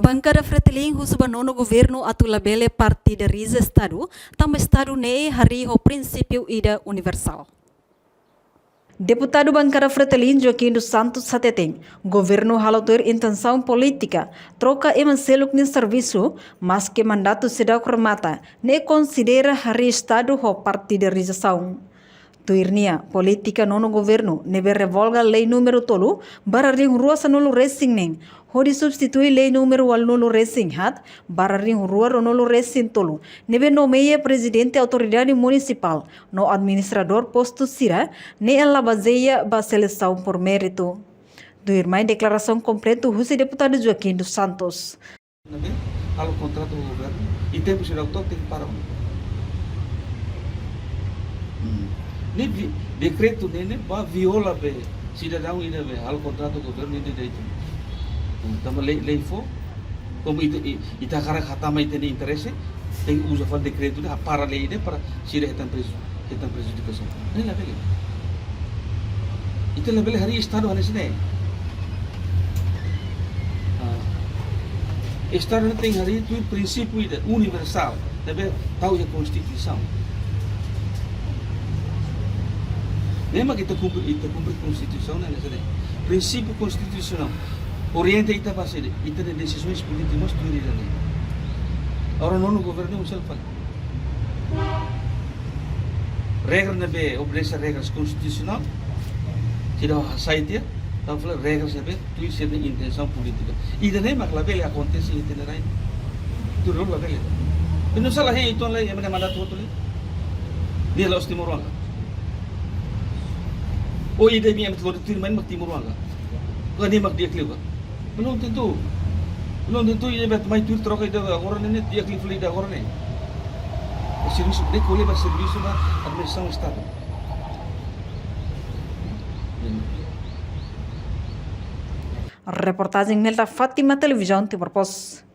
Bancada Fretilin husuba nono governo atula bele partidariza Estado, tama Estado ne hari ho princípio ida universal. Deputado Bancada Fretilin Joaquim dos Santos Sateteng, governo halotur intenção política, troca emanseluk nin serviço, mas que mandato sedau remata, ne considera hari Estado ho partidarização. Tuirnia, política nono governo, nebe revolga lei número tolu, bararing rua sanulu racing neng, hodi substitui lei número wal nulu racing hat, bararing rua ronulu racing tolu, nebe nomeia presidente autoridade municipal, no administrador posto sira, ne ela baseia ba seleção por mérito. Tuirma em declaração completa, o deputado Joaquim dos Santos. Ao contrato do governo, e temos que tem que parar. Ni decreto nene ba viola be cidadão ina be al contrato do governo ina deito. Tama lei fo como ita cara khatama ite ni interesse tem usa fal decreto de para lei de para sira etan prejudicação. Nem la bele. Ite la bele hari estado hanes ne. Estado tem hari tu princípio universal, deve tahu a constituição. Memang kita cumprir Constituição, né? Princípio constitucional. Orienta ita base ita de decisões políticas tu iri dali. Orang nono governo usal fal. Regra nebe obedece regras constitucional. Tidak saitia, tahu fal regras nebe tu isi de intenção política. Ida nem mak label acontece ita nerai. Tu rol label. Não salah itu lagi yang mana mandat tu lagi. Dia laos timur orang. O ide mi am tlo tirman mak timur wala ko ni mak dia kliwa belum tentu ide bet mai tur troka ide orang ini dia klifli ida orang ini serviço de colhe ba serviço ba administração estado Reportagem Nelta Fátima Televisão Timor Post.